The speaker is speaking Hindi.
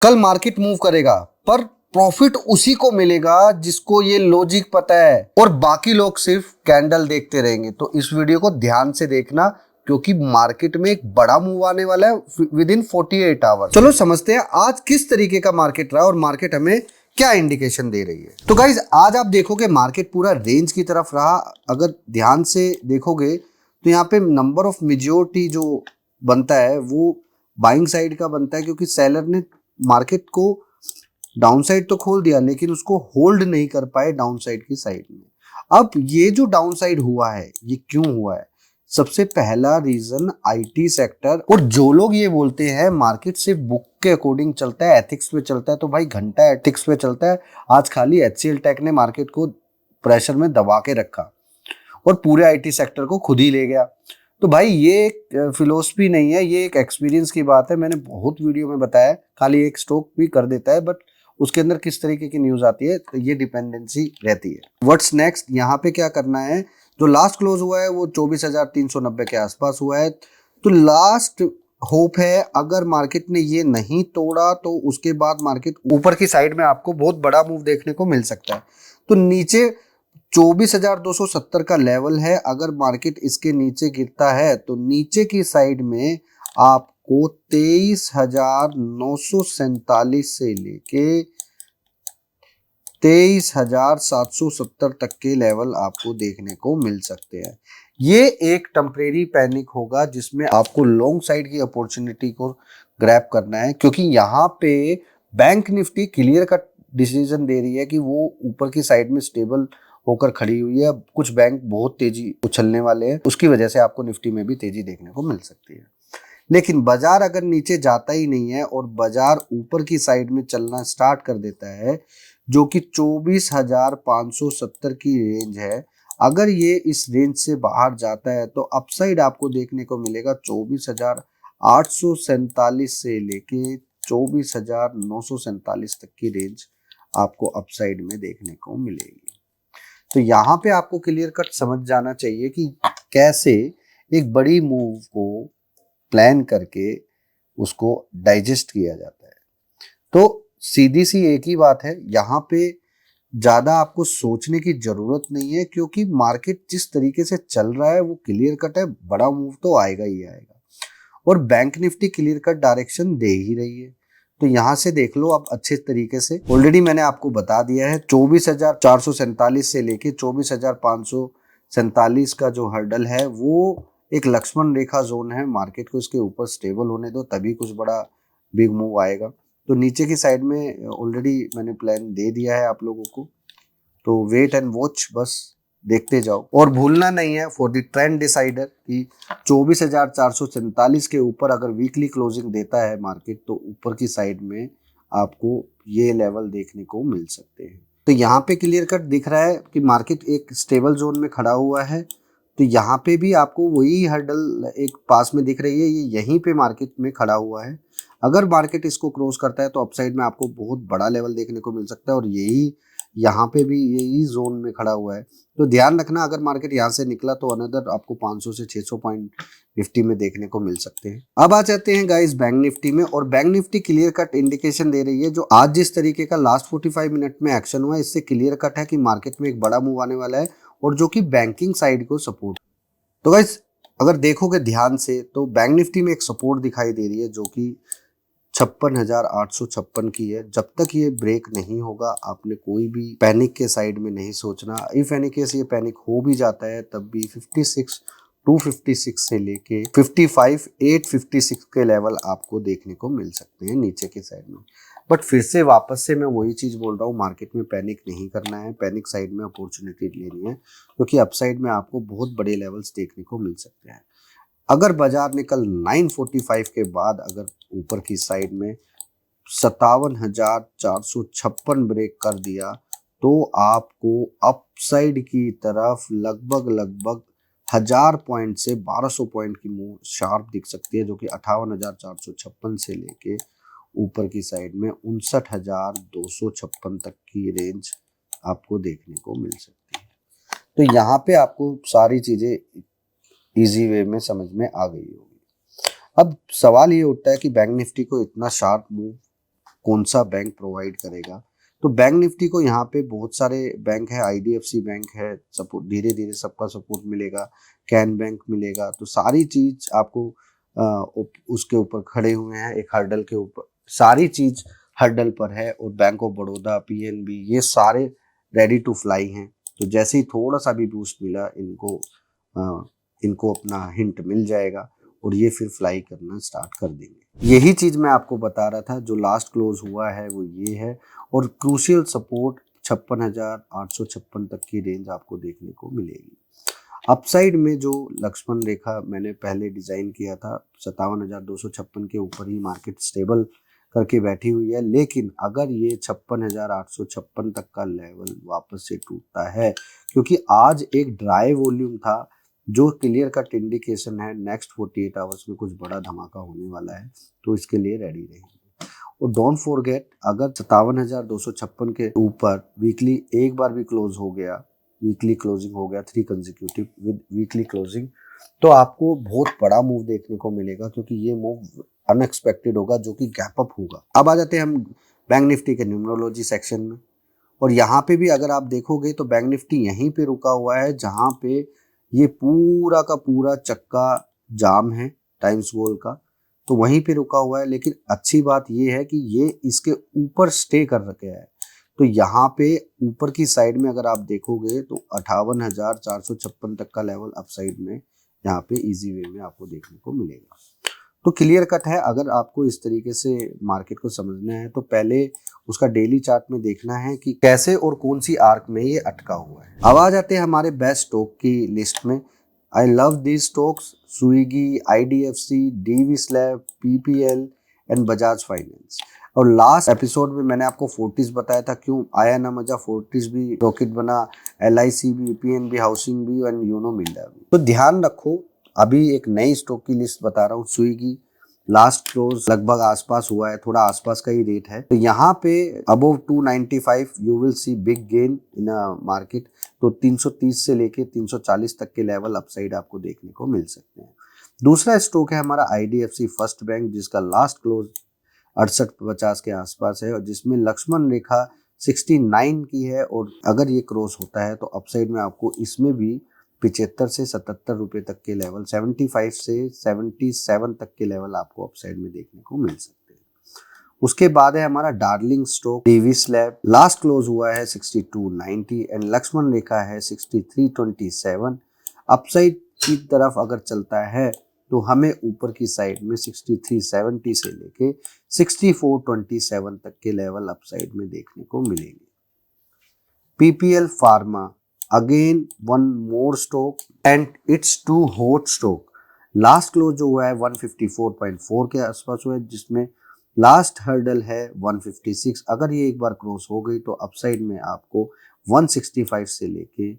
कल मार्केट मूव करेगा पर प्रॉफिट उसी को मिलेगा जिसको ये लॉजिक पता है, और बाकी लोग सिर्फ कैंडल देखते रहेंगे। तो इस वीडियो को ध्यान से देखना क्योंकि मार्केट में एक बड़ा मूव आने वाला है विद इन 48 आवर्स। चलो समझते हैं आज किस तरीके का मार्केट रहा और मार्केट हमें क्या इंडिकेशन दे रही है। तो गाइज आज आप देखोगे मार्केट पूरा रेंज की तरफ रहा। अगर ध्यान से देखोगे तो यहाँ पे नंबर ऑफ मेजॉरिटी जो बनता है वो बाइंग साइड का बनता है, क्योंकि सेलर ने मार्केट को डाउन साइड तो खोल दिया लेकिन उसको होल्ड नहीं कर पाए डाउन साइड की साइड में। अब ये जो डाउन साइड हुआ है ये क्यों हुआ है? सबसे पहला रीजन आईटी सेक्टर। और जो लोग ये बोलते हैं मार्केट सिर्फ बुक के अकॉर्डिंग चलता है, एथिक्स पे चलता है, तो भाई घंटा एथिक्स पे चलता है। आज खाली एचसीएल टेक ने मार्केट को प्रेशर में दबा के रखा और पूरे आईटी सेक्टर को खुद ही ले गया। तो भाई ये एक फिलोसफी नहीं है, ये एक एक्सपीरियंस की बात है। मैंने बहुत वीडियो में बताया, खाली एक स्टॉक भी कर देता है बट उसके अंदर किस तरीके की न्यूज आती है तो ये डिपेंडेंसी रहती है। व्हाट्स नेक्स्ट, यहाँ पे क्या करना है? जो लास्ट क्लोज हुआ है वो 24,390 के आसपास हुआ है। तो लास्ट होप है, अगर मार्केट ने ये नहीं तोड़ा तो उसके बाद मार्केट ऊपर की साइड में आपको बहुत बड़ा मूव देखने को मिल सकता है। तो नीचे 24,270 का लेवल है, अगर मार्केट इसके नीचे गिरता है तो नीचे की साइड में आपको 23,947 से लेके 23,770 तक के लेवल आपको देखने को मिल सकते हैं। ये एक टेम्परेरी पैनिक होगा जिसमें आपको लॉन्ग साइड की अपॉर्चुनिटी को ग्रैब करना है, क्योंकि यहाँ पे Bank Nifty clear cut decision दे रही है कि वो ऊपर की साइड में स्टेबल होकर खड़ी हुई है। कुछ बैंक बहुत तेजी उछलने वाले हैं, उसकी वजह से आपको निफ्टी में भी तेजी देखने को मिल सकती है। लेकिन बाजार अगर नीचे जाता ही नहीं है और बाजार ऊपर की साइड में चलना स्टार्ट कर देता है, जो कि 24,570 की रेंज है, अगर ये इस रेंज से बाहर जाता है तो अपसाइड आपको देखने को मिलेगा 24,847 से लेके 24,947 तक की रेंज आपको अपसाइड में देखने को मिलेगी। तो यहाँ पे आपको क्लियर कट समझ जाना चाहिए कि कैसे एक बड़ी मूव को प्लान करके उसको डाइजेस्ट किया जाता है। तो सीधी सी एक ही बात है, यहाँ पे ज्यादा आपको सोचने की जरूरत नहीं है, क्योंकि मार्केट जिस तरीके से चल रहा है वो क्लियर कट है, बड़ा मूव तो आएगा ही आएगा। और Bank Nifty clear cut direction दे ही रही है। तो यहाँ से देख लो आप अच्छे तरीके से। ऑलरेडी मैंने आपको बता दिया है 24,447 से लेके 24,547 का जो हर्डल है वो एक लक्ष्मण रेखा जोन है। मार्केट को इसके ऊपर स्टेबल होने दो, तभी कुछ बड़ा बिग मूव आएगा। तो नीचे की साइड में ऑलरेडी मैंने प्लान दे दिया है आप लोगों को, तो वेट एंड वॉच, बस देखते जाओ। और भूलना नहीं है फॉर द ट्रेंड डिसाइडर कि 24,447 के ऊपर अगर वीकली क्लोजिंग देता है मार्केट तो ऊपर की साइड में आपको ये लेवल देखने को मिल सकते हैं। तो यहाँ पे क्लियर कट दिख रहा है कि मार्केट एक स्टेबल जोन में खड़ा हुआ है। तो यहाँ पे भी आपको वही हर्डल एक पास में दिख रही है, ये यहीं पे मार्केट में खड़ा हुआ है। अगर मार्केट इसको क्रॉस करता है तो अपसाइड में आपको बहुत बड़ा लेवल देखने को मिल सकता है, और यही यहाँ पे भी यही जोन में खड़ा हुआ है। तो ध्यान रखना, अगर मार्केट यहाँ से निकला तो अनदर आपको 500 से 600 पॉइंट निफ्टी में देखने को मिल सकते हैं। अब आ जाते हैं गाइस बैंक निफ्टी में, और Bank Nifty clear cut indication दे रही है। जो आज जिस तरीके का लास्ट 45 मिनट में एक्शन हुआ है, इससे क्लियर कट है कि मार्केट में एक बड़ा मूव आने वाला है, और जो कि बैंकिंग साइड को सपोर्ट। तो गाइस अगर देखोगे ध्यान से तो बैंक निफ्टी में एक सपोर्ट दिखाई दे रही है जो कि 56,856 की है। जब तक ये ब्रेक नहीं होगा आपने कोई भी पैनिक के साइड में नहीं सोचना। इफ एनी केस ये पैनिक हो भी जाता है तब भी 56,256 से लेके 55,856 के लेवल आपको देखने को मिल सकते हैं नीचे की साइड में। बट फिर से वापस से मैं वही चीज बोल रहा हूँ, मार्केट में पैनिक नहीं करना है, पैनिक साइड में अपॉर्चुनिटी लेनी है, क्योंकि अपसाइड में आपको बहुत बड़े लेवल्स देखने को मिल सकते हैं। अगर बाजार ने कल 945 के बाद अगर ऊपर की साइड में 57,456 ब्रेक कर दिया तो आपको अपसाइड की तरफ लगभग 1000 पॉइंट से 1200 पॉइंट की मूव शार्प दिख सकती है, जो कि 58,456 से लेके ऊपर की साइड में 59,256 तक की रेंज आपको देखने को मिल सकती है। तो यहाँ पे आपको सारी चीजें इजी वे में समझ में आ गई होगी। अब सवाल ये उठता है कि बैंक निफ्टी को इतना शार्प मूव कौन सा बैंक प्रोवाइड करेगा। तो बैंक निफ्टी को यहाँ पे बहुत सारे बैंक है, IDFC बैंक है, सपोर्ट धीरे धीरे सबका सपोर्ट मिलेगा, कैन बैंक मिलेगा। तो सारी चीज आपको उसके ऊपर खड़े हुए हैं, एक हर्डल के ऊपर, सारी चीज हर्डल पर है। और बैंक ऑफ बड़ौदा, PNB, ये सारे रेडी टू फ्लाई हैं। तो जैसे ही थोड़ा सा भी बूस्ट मिला, इनको अपना हिंट मिल जाएगा और ये फिर फ्लाई करना स्टार्ट कर देंगे। यही चीज मैं आपको बता रहा था। जो लास्ट क्लोज हुआ है वो ये है, और क्रूशियल सपोर्ट 56,856 तक की रेंज आपको देखने को मिलेगी। अपसाइड में जो लक्ष्मण रेखा मैंने पहले डिजाइन किया था, 57,256 के ऊपर ही मार्केट स्टेबल करके बैठी हुई है। लेकिन अगर ये 56,856 तक का लेवल वापस से टूटता है, क्योंकि आज एक ड्राई वॉल्यूम था जो क्लियर कट इंडिकेशन है नेक्स्ट 48 आवर्स में कुछ बड़ा धमाका होने वाला है, तो इसके लिए रेडी रहेंगे। और डोंट फॉरगेट, अगर 57,256 के ऊपर वीकली एक बार भी क्लोज हो गया, वीकली क्लोजिंग हो गया 3 कंसेक्यूटिव विद वीकली क्लोजिंग, तो आपको बहुत बड़ा मूव देखने को मिलेगा, क्योंकि ये मूव अनएक्सपेक्टेड होगा जो कि गैप अप होगा। अब आ जाते हैं हम बैंक निफ्टी के न्यूमरोलॉजी सेक्शन में, और यहाँ पे भी अगर आप देखोगे तो बैंक निफ्टी यहीं पे रुका हुआ है जहाँ पे ये पूरा का पूरा चक्का जाम है टाइम्स गोल्ड का, तो वहीं पे रुका हुआ है। लेकिन अच्छी बात ये है कि ये इसके ऊपर स्टे कर रखे है। तो यहाँ पे ऊपर की साइड में अगर आप देखोगे तो 58,456 तक का लेवल अपसाइड में यहाँ पे इजी वे में आपको देखने को मिलेगा। तो क्लियर कट है, अगर आपको इस तरीके से मार्केट को समझना है तो पहले उसका डेली चार्ट में देखना है कि कैसे और कौन सी आर्क में ये अटका हुआ है। अब आ जाते हैं हमारे बेस्ट स्टॉक की लिस्ट में। I love these stocks: Swiggy, IDFC, DV slab, PPL and Bajaj finance. और लास्ट एपिसोड में मैंने आपको फोर्टिस बताया था, क्यों आया ना मजा, फोर्टिस भी रॉकेट बना, LIC भी, PNB हाउसिंग भी एंड यूनो मिंडा भी। तो ध्यान रखो, अभी एक नई स्टॉक की लिस्ट बता रहा हूँ। स्विगी लास्ट क्लोज लगभग आसपास हुआ है, थोड़ा आसपास का ही रेट है। तो यहाँ पे above 295 you will see big gain in a market. तो 330 से लेके 340 तक के लेवल अपसाइड आपको देखने को मिल सकते हैं। दूसरा स्टॉक है हमारा IDFC फर्स्ट बैंक, जिसका लास्ट क्लोज 6850 के आसपास है, और जिसमें लक्ष्मण रेखा 69 की है। और अगर ये क्रॉस होता है तो अपसाइड में आपको इसमें भी 75 से 77 रुपए तक के लेवल, 75 से 77 तक के लेवल आपको अपसाइड में देखने को मिल सकते हैं। उसके बाद है हमारा darling stock DV slab, last close हुआ है 6290 एंड लक्ष्मण रेखा है 6327। अपसाइड की तरफ अगर चलता है तो हमें ऊपर की साइड में 6370 से लेके 6427 तक के लेवल अपसाइड में देखने को मिलेंगे। PPL pharma, again one more stock and it's too hot stock. Last close जो हुआ है 154.4 के आसपास हुआ है, जिसमें लास्ट हर्डल है 156। अगर ये एक बार क्रॉस हो गई तो अपसाइड में आपको 165 से लेके